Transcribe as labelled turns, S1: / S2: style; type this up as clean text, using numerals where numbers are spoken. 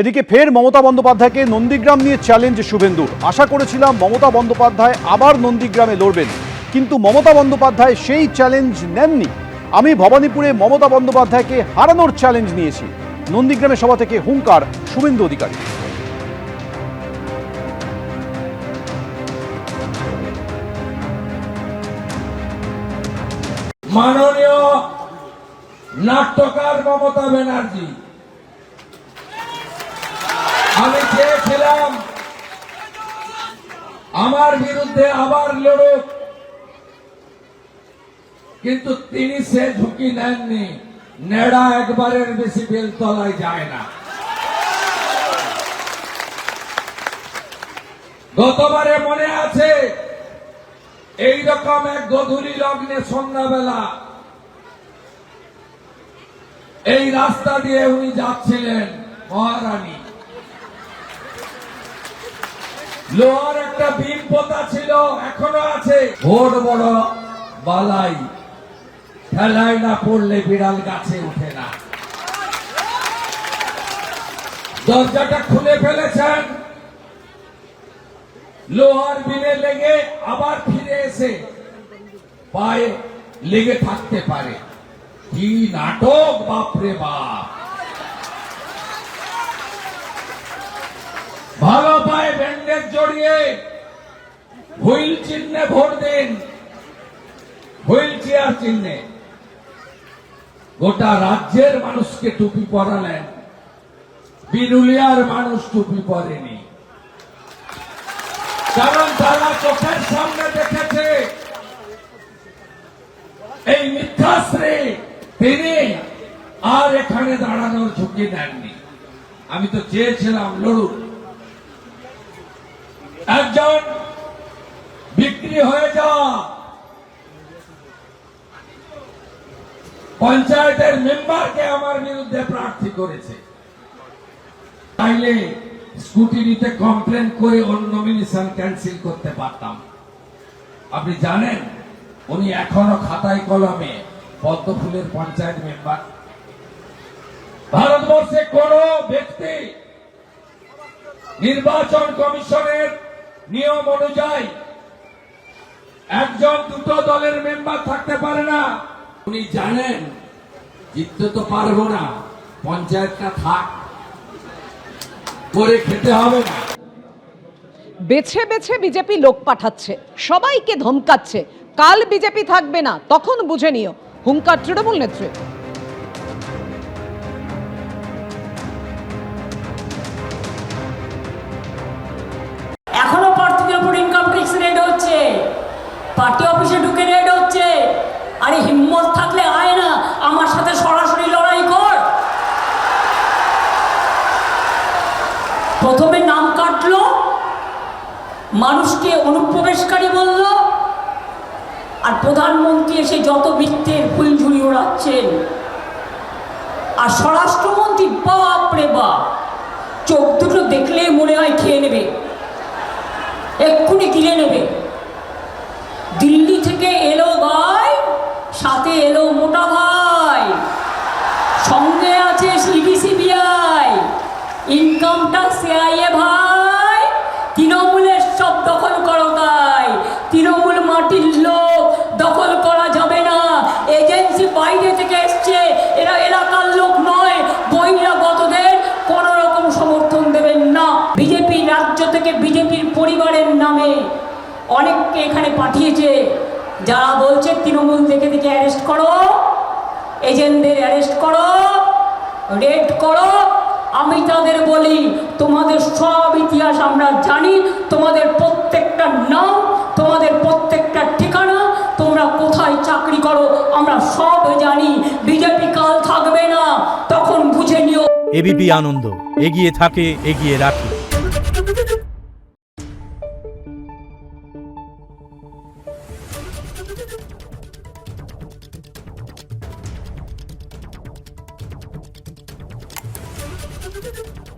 S1: এদিকে ফের মমতা বন্দ্যোপাধ্যায়কে নন্দীগ্রাম নিয়ে চ্যালেঞ্জ শুভেন্দুর। আশা করেছিলাম মমতা বন্দ্যোপাধ্যায় আবার নন্দীগ্রামে লড়বেন, কিন্তু মমতা বন্দ্যোপাধ্যায় সেই চ্যালেঞ্জ নেননি। আমি ভবানীপুরে মমতা বন্দ্যোপাধ্যায়কে হারানোর চ্যালেঞ্জ নিয়েছি। নন্দীগ্রামে সভা থেকে হুঙ্কার শুভেন্দু অধিকারী।
S2: মাননীয় নাট্যকার মমতা ব্যানার্জি, আমি চেয়েছিলাম আমার বিরুদ্ধে আবার লড়ুক, কিন্তু তিনি সে ঝুঁকি নেননি। নেড়া একবারের বেশি বেলতলায় যায় না। গতবারে মনে আছে, এইরকম এক গধূলি লগ্নে সন্ধ্যাবেলা এই রাস্তা দিয়ে উনি যাচ্ছিলেন মহারানী। লোহার একটা বিম পোতা ছিল, এখনো আছে। বড় বড় বালাই, ঠেলায় না পড়লে বিড়াল গাছে ওঠে না। দরজাটা খুলে ফেলেছেন, লোহার বিমে লেগে আবার ফিরে এসে পায়ে লেগে থাকতে পারে। কি নাটক, বাপরে বাপ! ভালো পায়ে ব্যান্ডেজ জড়িয়ে হুইল চিহ্নে ভোট দিন, হুইল চেয়ার চিহ্নে। গোটা রাজ্যের মানুষকে টুপি পরালেন, বিরুলিয়ার মানুষ টুপি পরেনি। কারণ তারা চোখের সামনে দেখেছে এই মিথ্যাশ্রী তিনি আর এখানে দাঁড়ানোর ঝুঁকি নেননি। আমি তো চেয়েছিলাম লড়ুক। একজন বিক্রি হয়ে যাওয়া পঞ্চায়েতের মেম্বারকে আমার বিরুদ্ধে প্রার্থী করেছে। তাইলে স্কুটিনিতে কমপ্লেন করে ওর নমিনেশন ক্যান্সেল করতে পারতাম। আপনি জানেন উনি এখনো খাতায় কলমে পদ্মফুলের পঞ্চায়েত মেম্বার। ভারতবর্ষে কোন ব্যক্তি নির্বাচন কমিশনের নিয়ম অনুযায়ী একজন দুটো দলের মেম্বার থাকতে পারে না। উনি জানেন জিততে তো পারবো না, পঞ্চায়েতটা থাক, করে খেতে হবে না।
S3: বেছে বেছে বিজেপি লোক পাঠাচ্ছে, সবাইকে ধমকাচ্ছে, কাল বিজেপি থাকবে না, তখন বুঝে নিও, হুঙ্কার তৃণমূল নেত্রী।
S4: এখনো প্রার্থীদের উপর ইনকাম ট্যাক্স রেড হচ্ছে, পার্টি অফিসে ঢুকে রেড হচ্ছে। আরে হিম্মত থাকলে আয় না, আমার সাথে সরাসরি লড়াই কর। প্রথমে নাম কাটলো, মানুষকে অনুপ্রবেশকারী বলল, আর প্রধানমন্ত্রী এসে যত মিথ্যের ফুলঝুরি ওড়াচ্ছেন। আর স্বরাষ্ট্রমন্ত্রী বাপরে বাপ, চোখ দুটো দেখলেই মনে হয় খেয়ে নেবে, এক্ষুনি গিলে নেবে। দিল্লি থেকে এলো ভাই, সাথে এলো মোটা ভাই, সঙ্গে আছে সিবিসিবিআই, ইনকাম ট্যাক্স সিআইএ ভাই। তৃণমূলের সব দখল করো তাই, তৃণমূল মাটির লোক, দখল করা যাবে না। এজেন্সি বাইরে থেকে এসছে, এরা এলাকার লোক নয়, বহিরাগতদের কোনো রকম সমর্থন দেবেন না। বিজেপি রাজ্য থেকে বিজেপির পরিবারের নামে অনেককে এখানে পাঠিয়েছে, যারা বলছে তৃণমূল থেকে থেকে অ্যারেস্ট করো, এজেন্টদের অ্যারেস্ট করো, রেড করো। আমি তাদের বলি, তোমাদের সব ইতিহাস আমরা জানি, তোমাদের প্রত্যেকটা নাম, তোমাদের প্রত্যেকটা ঠিকানা, তোমরা কোথায় চাকরি করো আমরা সব জানি। বিজেপি কাল থাকবে না, তখন বুঝে নিও।
S5: এবিপি আনন্দ, এগিয়ে থাকে, এগিয়ে রাখে।
S6: Thank you.